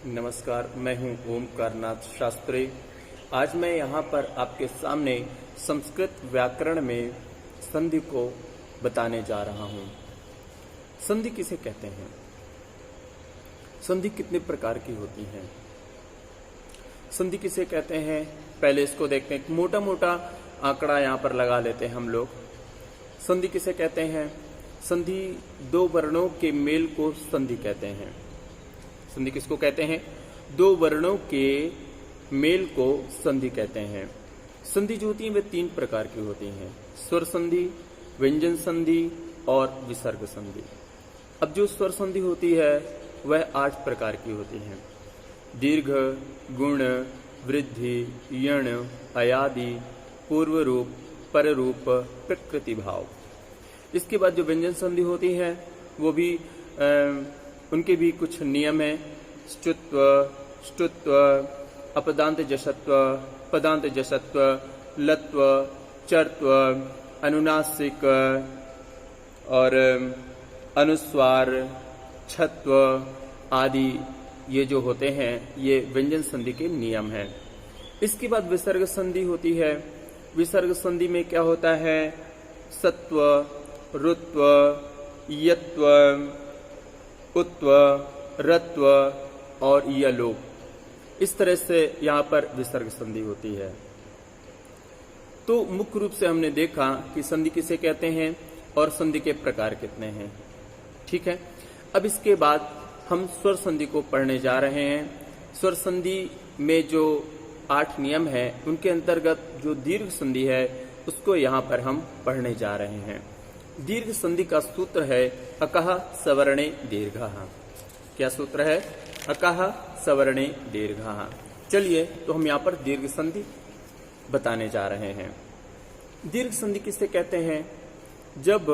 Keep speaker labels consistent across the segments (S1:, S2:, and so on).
S1: नमस्कार, मैं हूं ओमकार नाथ शास्त्री। आज मैं यहाँ पर आपके सामने संस्कृत व्याकरण में संधि को बताने जा रहा हूँ। संधि किसे कहते हैं? संधि कितने प्रकार की होती है? संधि किसे कहते हैं? पहले इसको देखते हैं। मोटा मोटा आंकड़ा यहाँ पर लगा लेते हैं हम लोग। संधि किसे कहते हैं? संधि दो वर्णों के मेल को संधि कहते हैं। संधि किसको कहते हैं? दो वर्णों के मेल को संधि कहते हैं। संधि जो होती है वे तीन प्रकार की होती हैं: स्वर संधि, व्यंजन संधि और विसर्ग संधि। अब जो स्वर संधि होती है वह 8 प्रकार की होती है: दीर्घ, गुण, वृद्धि, यण, अयादि, पूर्व रूप, पर रूप, प्रकृति भाव। इसके बाद जो व्यंजन संधि होती है वो भी उनके भी कुछ नियम हैं: ष्टुत्व, ष्टुत्व, अपदांत जशत्व, पदांत जशत्व, लत्व, चर्त्व, अनुनासिक और अनुस्वार, छत्व आदि ये जो होते हैं ये व्यंजन संधि के नियम हैं। इसके बाद विसर्ग संधि होती है। विसर्ग संधि में क्या होता है? सत्व, रुत्व, यत्व, उत्व, रत्व और यलोप। इस तरह से यहाँ पर विसर्ग संधि होती है। तो मुख्य रूप से हमने देखा कि संधि किसे कहते हैं और संधि के प्रकार कितने हैं। ठीक है, अब इसके बाद हम स्वर संधि को पढ़ने जा रहे हैं। स्वर संधि में जो 8 नियम है उनके अंतर्गत जो दीर्घ संधि है उसको यहाँ पर हम पढ़ने जा रहे हैं। दीर्घ संधि का सूत्र है अकः सवर्णे दीर्घः। क्या सूत्र है? अकः सवर्णे दीर्घः। चलिए तो हम यहाँ पर दीर्घ संधि बताने जा रहे हैं। दीर्घ संधि किसे कहते हैं? जब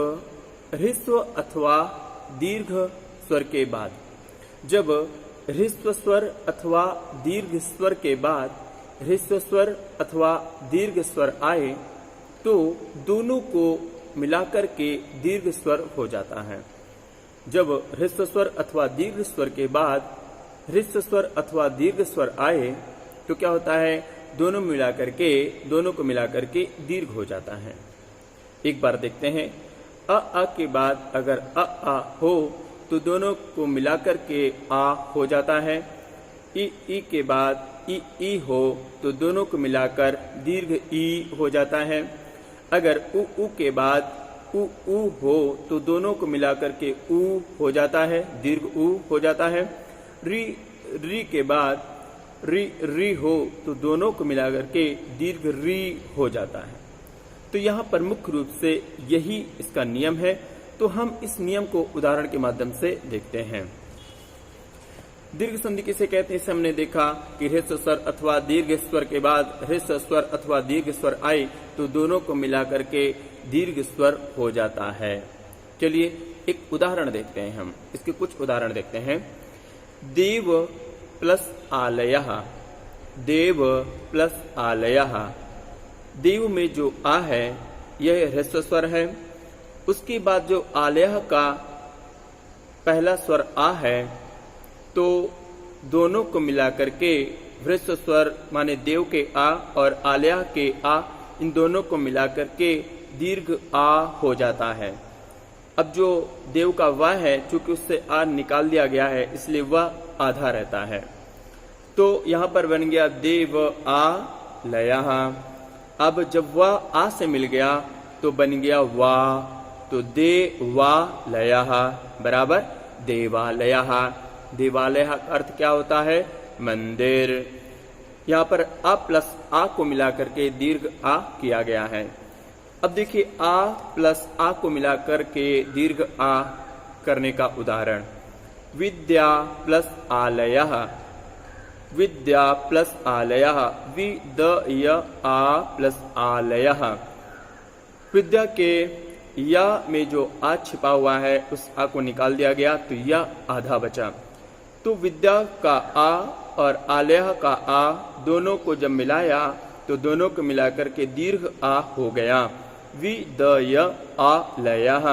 S1: ह्रस्व अथवा दीर्घ स्वर के बाद, जब ह्रस्व स्वर अथवा दीर्घ स्वर के बाद ह्रस्व स्वर अथवा दीर्घ स्वर आए तो दोनों को मिलाकर के दीर्घ स्वर हो जाता है। जब ह्रस्व स्वर अथवा दीर्घ स्वर के बाद ह्रस्व स्वर अथवा दीर्घ स्वर आए तो क्या होता है? दोनों को मिलाकर के दीर्घ हो जाता है। एक बार देखते हैं। अ के बाद अगर अ हो तो दोनों को मिलाकर के आ हो जाता है। ई के बाद ई हो तो दोनों को मिलाकर दीर्घ ई हो जाता है। अगर उ के बाद उ हो तो दोनों को मिलाकर के उ हो जाता है, दीर्घ उ हो जाता है। री के बाद री हो तो दोनों को मिलाकर के दीर्घ री हो जाता है। तो यहाँ पर मुख्य रूप से यही इसका नियम है। तो हम इस नियम को उदाहरण के माध्यम से देखते हैं। दीर्घ संधि किसे कहते हैं? इसे हमने देखा कि ह्रस्व स्वर अथवा दीर्घ स्वर के बाद ह्रस्व स्वर अथवा दीर्घ स्वर आए तो दोनों को मिलाकर के दीर्घ स्वर हो जाता है। चलिए एक उदाहरण देखते हैं। हम इसके कुछ उदाहरण देखते हैं। देव प्लस आलयः, देव प्लस आलयः। देव में जो आ है यह ह्रस्व स्वर है। उसके बाद जो आलयः का पहला स्वर आ है तो दोनों को मिलाकर के ह्रस्व स्वर माने देव के आ और आलयः के आ, इन दोनों को मिलाकर के दीर्घ आ हो जाता है। अब जो देव का वा है चूंकि उससे आ निकाल दिया गया है इसलिए वह आधा रहता है। तो यहाँ पर बन गया देव आ लयः। अब जब वह आ से मिल गया तो बन गया वा, तो देवा लयः बराबर देवालयः। देवालय का अर्थ क्या होता है? मंदिर। यहाँ पर आ प्लस आ को मिलाकर के दीर्घ आ किया गया है। अब देखिए आ प्लस आ को मिलाकर के दीर्घ आ करने का उदाहरण। विद्या प्लस आलयः, विद्या प्लस आलयः, विद्या आ प्लस आलयः। विद्या के या में जो आ छिपा हुआ है उस आ को निकाल दिया गया तो या आधा बचा। तो विद्या का आ और आलयः का आ दोनों को जब मिलाया तो दोनों को मिलाकर के दीर्घ आ हो गया। विद्या आलयः।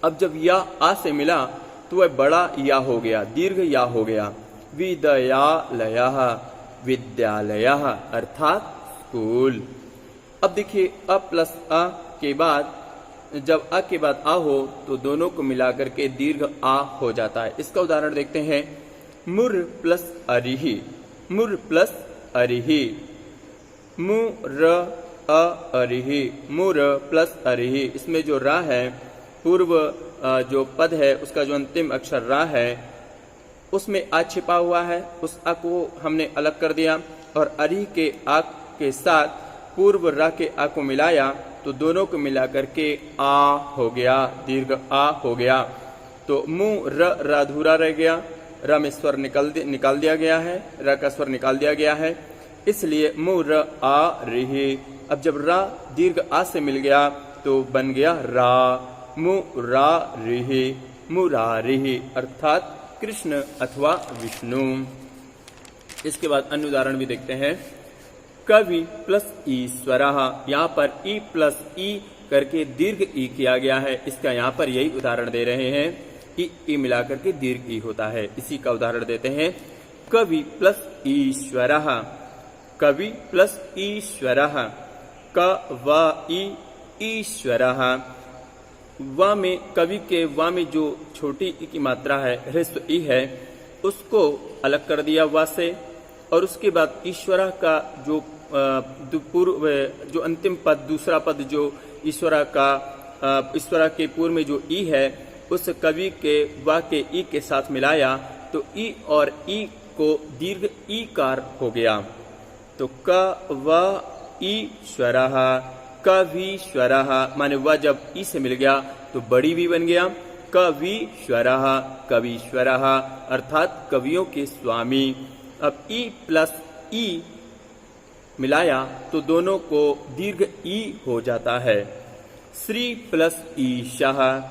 S1: अब जब या आ से मिला तो वह बड़ा या हो गया, दीर्घ या हो गया। विद्यालयः, विद्यालयः अर्थात स्कूल। अब देखिए अ प्लस अ के बाद जब अ के बाद आ हो तो दोनों को मिलाकर के दीर्घ आ हो जाता है। इसका उदाहरण देखते हैं। मुर प्लस अरिही, मुर प्लस अरिही, मुर अरिही, मुर प्लस अरिही। इसमें जो रा है पूर्व जो पद है उसका जो अंतिम अक्षर रा है उसमें आ छिपा हुआ है, उस आ को हमने अलग कर दिया और अरिही के आ के साथ पूर्व रा के आ को मिलाया तो दोनों को मिलाकर के आ हो गया, दीर्घ आ हो गया। तो मुंह र अधूरा रह गया, र में स्वर निकाल दिया गया है, र का स्वर निकाल दिया गया है, इसलिए मुंह र आ रही। अब जब रा दीर्घ आ से मिल गया तो बन गया रा, मुरा रिही, मुरारिही अर्थात कृष्ण अथवा विष्णु। इसके बाद अन्य उदाहरण भी देखते हैं। कवि प्लस ईश्वरः, यहाँ पर ई प्लस ई करके दीर्घ ई किया गया है। इसका यहाँ पर यही उदाहरण दे रहे हैं। ई मिलाकर के दीर्घ ई होता है। इसी का उदाहरण देते हैं। कवि प्लस ईश्वरः, कवि प्लस ईश्वरः, कवि ईश्वरः। वा में कवि के वा में जो छोटी ई की मात्रा है ह्रस्व ई है उसको अलग कर दिया वा से, और उसके बाद ईश्वरा का जो पूर्व जो अंतिम पद दूसरा पद जो ईश्वरा के पूर्व में जो ई है उस कवि के वा के ई के साथ मिलाया तो ई और ई को दीर्घ ईकार हो गया। तो कवईश्वरः, कवीश्वरः माने वह जब ई से मिल गया तो बड़ी भी बन गया। कवीश्वरः, कवीश्वरः अर्थात कवियों के स्वामी। अब ई प्लस ई मिलाया तो दोनों को दीर्घ ई हो जाता है। श्री प्लस ईशः,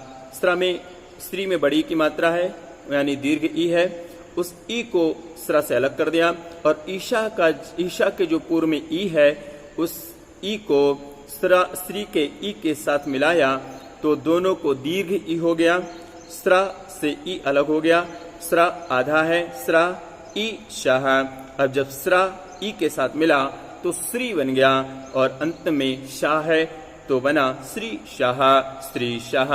S1: श्री में बड़ी की मात्रा है यानी दीर्घ ई है, उस ई को स्रा से अलग कर दिया और ईशा के जो पूर्व में ई है उस ई को श्री के ई के साथ मिलाया तो दोनों को दीर्घ ई हो गया। स्रा से ई अलग हो गया, स्रा आधा है, स्रा ई शाह। अब जब स्रा ई के साथ मिला तो श्री बन गया और अंत में शाह है तो बना श्री शाह, श्री शाह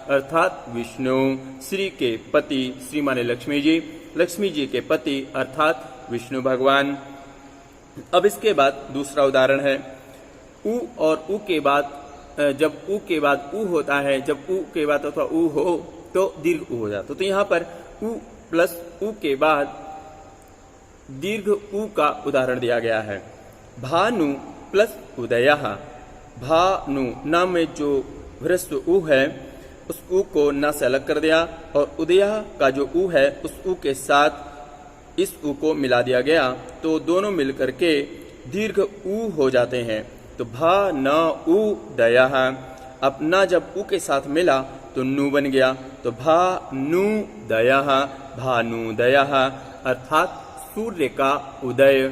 S1: अर्थात विष्णु। श्री के पति, श्री माने लक्ष्मी जी, लक्ष्मी जी के पति अर्थात विष्णु भगवान। अब इसके बाद दूसरा उदाहरण है। उ और उ के बाद जब उ के बाद उ होता है, जब उ के बाद अथवा उ हो तो दीर्घ उ हो जाता। तो यहाँ पर उ प्लस उ के बाद दीर्घ उ का उदाहरण दिया गया है। भानु प्लस उदयः, भानु नाम में जो ह्रस्व उ है उस उ को न से अलग कर दिया और उदयः का जो उ है उस उ के साथ इस उ को मिला दिया गया तो दोनों मिलकर के दीर्घ उ हो जाते हैं। तो भा न उ दयः, अब न जब उ के साथ मिला तो नु बन गया तो भा नु दयः, भानुदयः अर्थात सूर्य का उदय।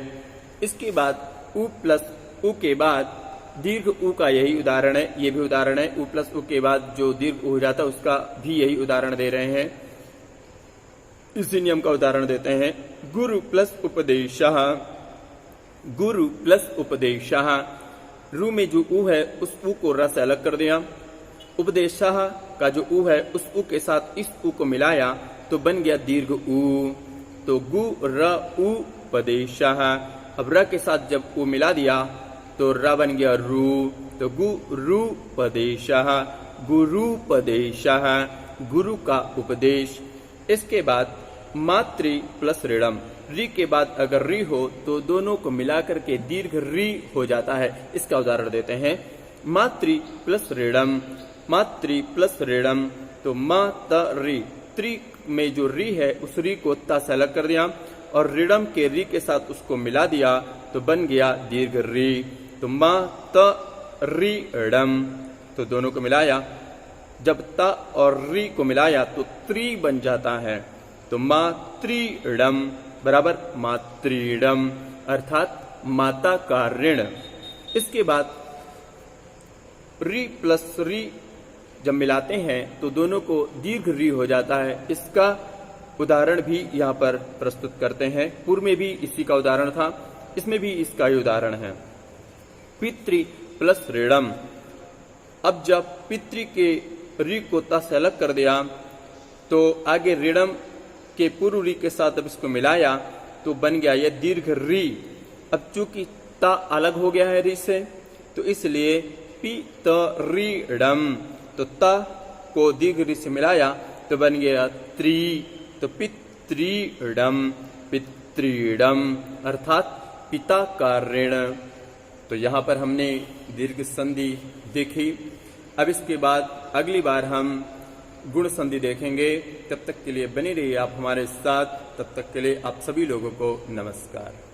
S1: इसके बाद उ प्लस उ के बाद दीर्घ उ का यही उदाहरण है, ये भी उदाहरण है। उ प्लस उ के बाद जो दीर्घ उ हो जाता है उसका भी यही उदाहरण दे रहे हैं। इसी नियम का उदाहरण देते हैं। गुरु प्लस उपदेशः, गुरु प्लस उपदेशः। रु में जो उ है उस उ को र से अलग कर दिया। उपदेशः का जो उ है उस उ के साथ इस उ को मिलाया तो बन गया दीर्घ उ। तो गु र उ पदेशः। अब र के साथ जब उ मिला दिया तो र बन गया रू। तो गु रु पदेशः, गुरुपदेशः गुरु का उपदेश। इसके बाद मातृ प्लस ऋणम, री के बाद अगर री हो तो दोनों को मिलाकर के दीर्घ री हो जाता है। इसका उदाहरण देते हैं। मातृ प्लस ऋणम, मातृ प्लस ऋणम। तो मातरि, त्रि में जो री है उस री को ता से अलग कर दिया और ऋणम के री के साथ उसको मिला दिया तो बन गया दीर्घ री। तो मातरिणम, तो दोनों को मिलाया, जब त और री को मिलाया तो त्रि बन जाता है। तो मातृणम बराबर मातृणम अर्थात माता का ऋण। इसके बाद री प्लस री जब मिलाते हैं तो दोनों को दीर्घ री हो जाता है। इसका उदाहरण भी यहाँ पर प्रस्तुत करते हैं। पूर्व में भी इसी का उदाहरण था, इसमें भी इसका ही उदाहरण है। पितृ प्लस ऋणम। अब जब पितृ के री को ता से अलग कर दिया तो आगे ऋणम के पूर्व री के साथ अब इसको मिलाया तो बन गया यह दीर्घ री। अब चूंकि ता अलग हो गया है री से तो इसलिए पितरीडम, तो ता को दीर्घ री से मिलाया तो बन गया त्रि, तो पितृडम, पितृडम अर्थात पिता का ऋण। तो यहाँ पर हमने दीर्घ संधि देखी। अब इसके बाद अगली बार हम गुण संधि देखेंगे। तब तक के लिए बने रहिए आप हमारे साथ। तब तक के लिए आप सभी लोगों को नमस्कार।